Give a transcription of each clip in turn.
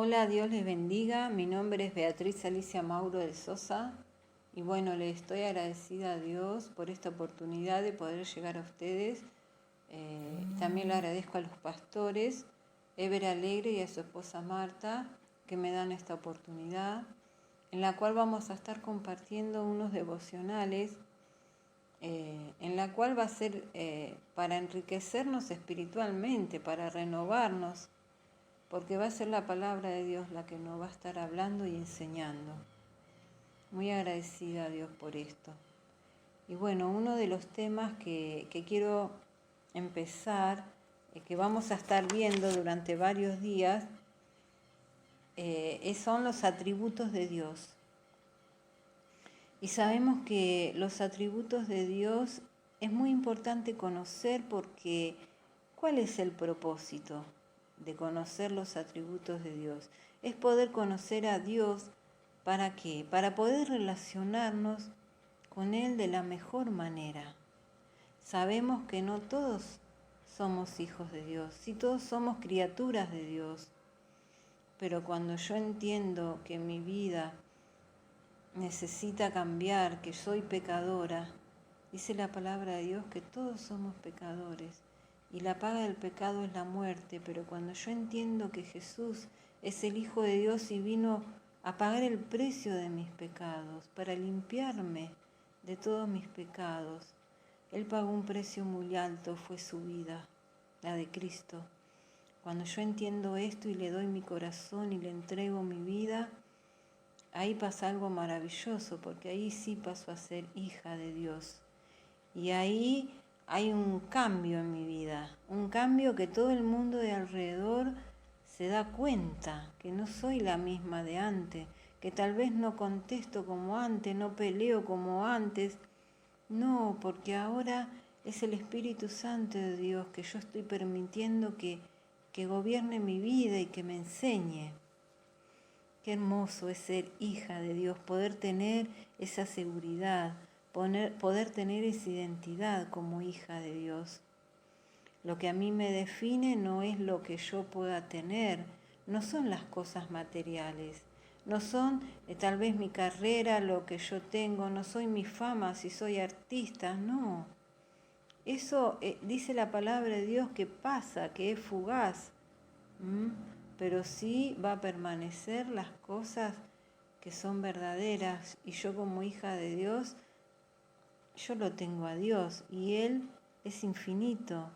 Hola, Dios les bendiga. Mi nombre es Beatriz Alicia Mauro de Sosa y bueno, le estoy agradecida a Dios por esta oportunidad de poder llegar a ustedes. También le agradezco a los pastores, Ever Alegre y a su esposa Marta, que me dan esta oportunidad, en la cual vamos a estar compartiendo unos devocionales, en la cual va a ser para enriquecernos espiritualmente, para renovarnos, porque va a ser la palabra de Dios la que nos va a estar hablando y enseñando. Muy agradecida a Dios por esto. Y bueno, uno de los temas que quiero empezar, que vamos a estar viendo durante varios días, son los atributos de Dios. Y sabemos que los atributos de Dios es muy importante conocer porque ¿cuál es el propósito de conocer los atributos de Dios? Es poder conocer a Dios. ¿Para qué? Para poder relacionarnos con Él de la mejor manera. Sabemos que no todos somos hijos de Dios, sí todos somos criaturas de Dios, pero cuando yo entiendo que mi vida necesita cambiar, que soy pecadora, dice la palabra de Dios que todos somos pecadores y la paga del pecado es la muerte, pero cuando yo entiendo que Jesús es el Hijo de Dios y vino a pagar el precio de mis pecados, para limpiarme de todos mis pecados, Él pagó un precio muy alto, fue su vida, la de Cristo. Cuando yo entiendo esto y le doy mi corazón y le entrego mi vida, ahí pasa algo maravilloso, porque ahí sí paso a ser hija de Dios. Y ahí hay un cambio en mi vida, un cambio que todo el mundo de alrededor se da cuenta, que no soy la misma de antes, que tal vez no contesto como antes, no peleo como antes. No, porque ahora es el Espíritu Santo de Dios que yo estoy permitiendo que gobierne mi vida y que me enseñe. Qué hermoso es ser hija de Dios, poder tener esa seguridad, poder tener esa identidad como hija de Dios. Lo que a mí me define no es lo que yo pueda tener, no son las cosas materiales, no son tal vez mi carrera, lo que yo tengo, no soy mi fama, si soy artista, no. Eso dice la palabra de Dios que pasa, que es fugaz. Pero sí va a permanecer las cosas que son verdaderas, y yo como hija de Dios, yo lo tengo a Dios y Él es infinito.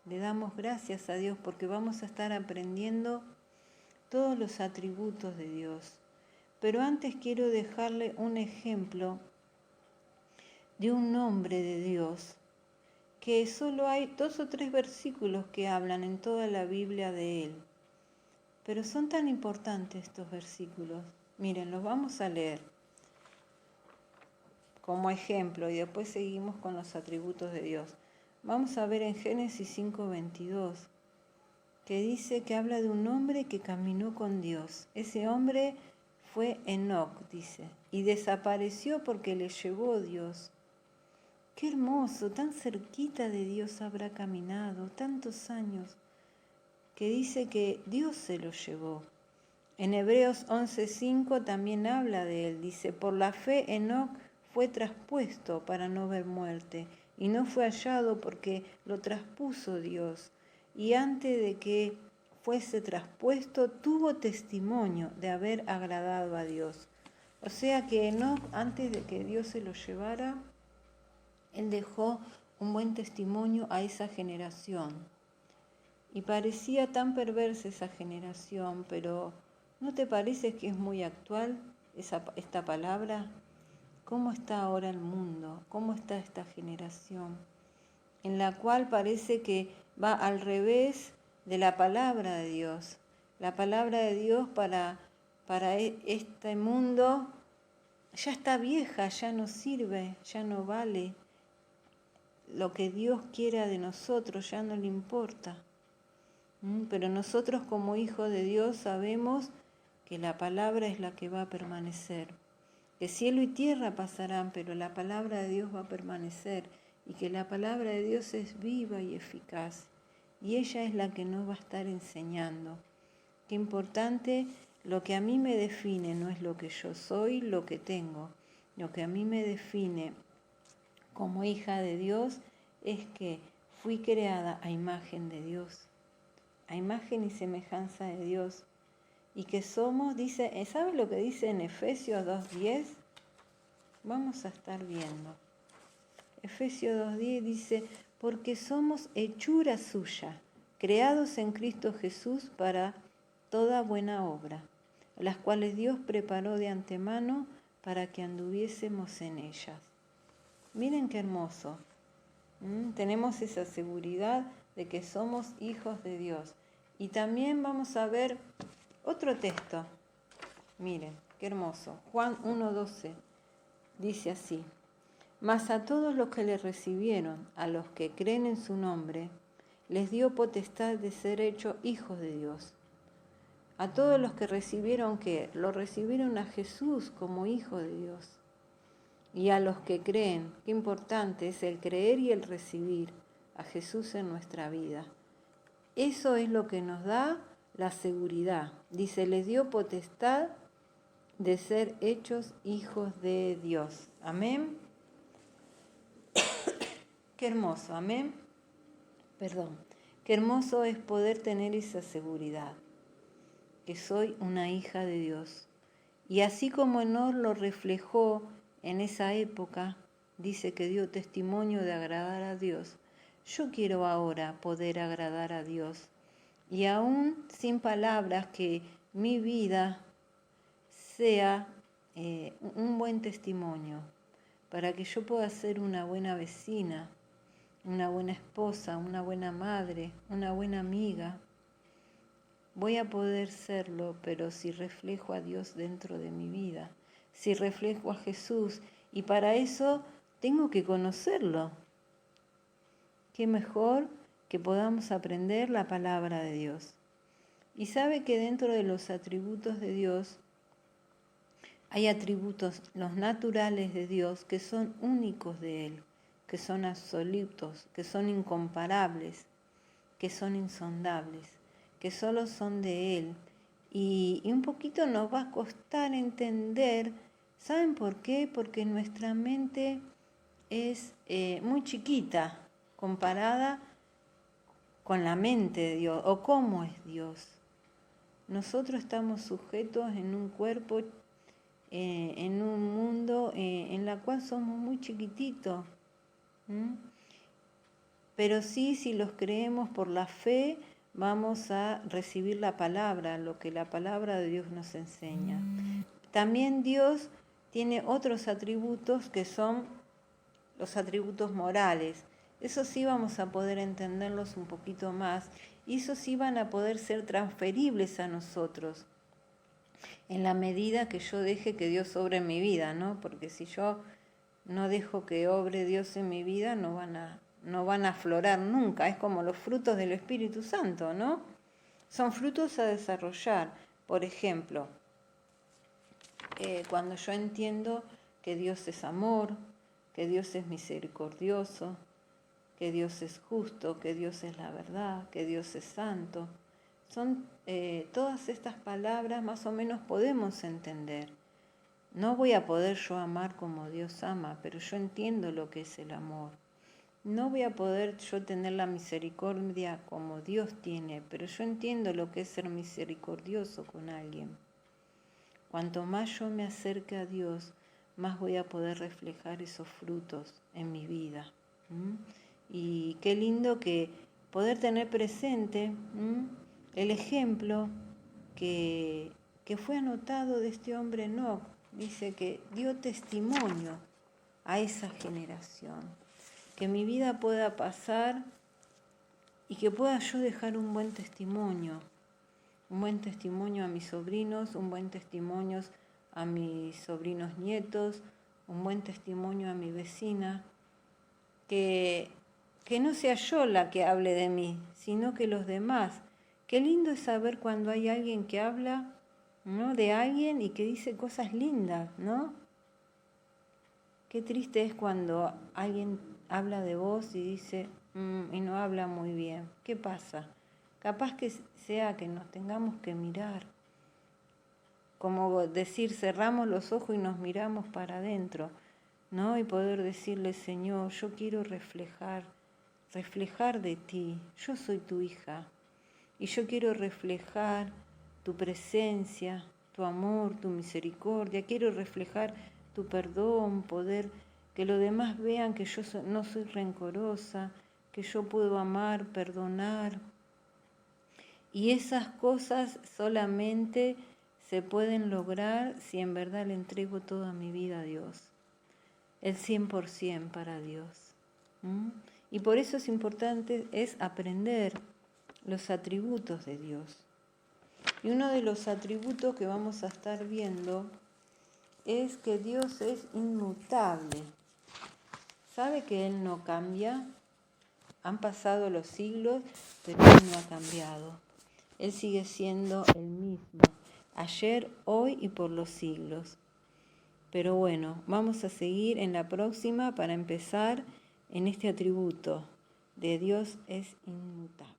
Le damos gracias a Dios porque vamos a estar aprendiendo todos los atributos de Dios. Pero antes quiero dejarle un ejemplo de un nombre de Dios, que solo hay 2 o 3 versículos que hablan en toda la Biblia de Él. Pero son tan importantes estos versículos. Miren, los vamos a leer como ejemplo y después seguimos con los atributos de Dios. Vamos a ver en Génesis 5:22, que dice que habla de un hombre que caminó con Dios. Ese hombre fue Enoc, dice, y desapareció porque le llevó Dios. Qué hermoso, tan cerquita de Dios habrá caminado, tantos años, que dice que Dios se lo llevó. En Hebreos 11:5 también habla de él, dice, por la fe Enoc fue traspuesto para no ver muerte, y no fue hallado porque lo traspuso Dios. Y antes de que fuese traspuesto, tuvo testimonio de haber agradado a Dios. O sea que Enoc, antes de que Dios se lo llevara, él dejó un buen testimonio a esa generación. Y parecía tan perversa esa generación, pero ¿no te parece que es muy actual esta palabra? ¿Cómo está ahora el mundo? ¿Cómo está esta generación? En la cual parece que va al revés de la palabra de Dios. La palabra de Dios para este mundo ya está vieja, ya no sirve, ya no vale. Lo que Dios quiera de nosotros ya no le importa. Pero nosotros como hijos de Dios sabemos que la palabra es la que va a permanecer. Que cielo y tierra pasarán, pero la palabra de Dios va a permanecer. Y que la palabra de Dios es viva y eficaz. Y ella es la que nos va a estar enseñando. Qué importante, lo que a mí me define no es lo que yo soy, lo que tengo. Lo que a mí me define como hija de Dios es que fui creada a imagen de Dios, a imagen y semejanza de Dios. Y que somos, dice, ¿sabe lo que dice en Efesios 2:10? Vamos a estar viendo. Efesios 2:10 dice, porque somos hechura suya, creados en Cristo Jesús para toda buena obra, las cuales Dios preparó de antemano para que anduviésemos en ellas. Miren qué hermoso. Tenemos esa seguridad de que somos hijos de Dios. Y también vamos a ver otro texto. Miren, qué hermoso. Juan 1:12 dice así. Mas a todos los que le recibieron, a los que creen en su nombre, les dio potestad de ser hechos hijos de Dios. A todos los que recibieron, ¿qué? Lo recibieron a Jesús como hijo de Dios. Y a los que creen, qué importante es el creer y el recibir a Jesús en nuestra vida. Eso es lo que nos da la seguridad. Dice, les dio potestad de ser hechos hijos de Dios. Amén. Qué hermoso, amén. Perdón. Qué hermoso es poder tener esa seguridad, que soy una hija de Dios. Y así como Enoc lo reflejó en esa época, dice que dio testimonio de agradar a Dios. Yo quiero ahora poder agradar a Dios. Y aún sin palabras, que mi vida sea un buen testimonio, para que yo pueda ser una buena vecina, una buena esposa, una buena madre, una buena amiga. Voy a poder serlo, pero si reflejo a Dios dentro de mi vida, si reflejo a Jesús, y para eso tengo que conocerlo. Qué mejor que podamos aprender la palabra de Dios. Y sabe que dentro de los atributos de Dios hay atributos, los naturales de Dios, que son únicos de Él, que son absolutos, que son incomparables, que son insondables, que solo son de Él. Y un poquito nos va a costar entender, ¿saben por qué? Porque nuestra mente es muy chiquita comparada con la mente de Dios, o cómo es Dios. Nosotros estamos sujetos en un cuerpo, en un mundo en la cual somos muy chiquititos. Pero sí, si los creemos por la fe, vamos a recibir la palabra, lo que la palabra de Dios nos enseña. También Dios tiene otros atributos que son los atributos morales. Eso sí vamos a poder entenderlos un poquito más, y eso sí van a poder ser transferibles a nosotros, en la medida que yo deje que Dios obre en mi vida, ¿no? Porque si yo no dejo que obre Dios en mi vida, no van a aflorar nunca. Es como los frutos del Espíritu Santo, ¿no? Son frutos a desarrollar. Por ejemplo, cuando yo entiendo que Dios es amor, que Dios es misericordioso, que Dios es justo, que Dios es la verdad, que Dios es santo. Son todas estas palabras más o menos podemos entender. No voy a poder yo amar como Dios ama, pero yo entiendo lo que es el amor. No voy a poder yo tener la misericordia como Dios tiene, pero yo entiendo lo que es ser misericordioso con alguien. Cuanto más yo me acerque a Dios, más voy a poder reflejar esos frutos en mi vida. Y qué lindo que poder tener presente el ejemplo que fue anotado de este hombre Enoc. Dice que dio testimonio a esa generación. Que mi vida pueda pasar y que pueda yo dejar un buen testimonio a mis sobrinos, un buen testimonio a mis sobrinos nietos, un buen testimonio a mi vecina, que no sea yo la que hable de mí, sino que los demás. Qué lindo es saber cuando hay alguien que habla, ¿no?, de alguien y que dice cosas lindas, ¿no? Qué triste es cuando alguien habla de vos y dice, y no habla muy bien. ¿Qué pasa? Capaz que sea que nos tengamos que mirar, como decir, cerramos los ojos y nos miramos para adentro, ¿no? Y poder decirle, Señor, yo quiero reflejar de ti. Yo soy tu hija y yo quiero reflejar tu presencia, tu amor, tu misericordia. Quiero reflejar tu perdón, poder que los demás vean que yo no soy rencorosa, que yo puedo amar, perdonar. Y esas cosas solamente se pueden lograr si en verdad le entrego toda mi vida a Dios, el 100% para Dios. Y por eso es importante aprender los atributos de Dios. Y uno de los atributos que vamos a estar viendo es que Dios es inmutable. ¿Sabe que Él no cambia? Han pasado los siglos, pero Él no ha cambiado. Él sigue siendo el mismo, ayer, hoy y por los siglos. Pero bueno, vamos a seguir en la próxima para empezar en este atributo de Dios es inmutable.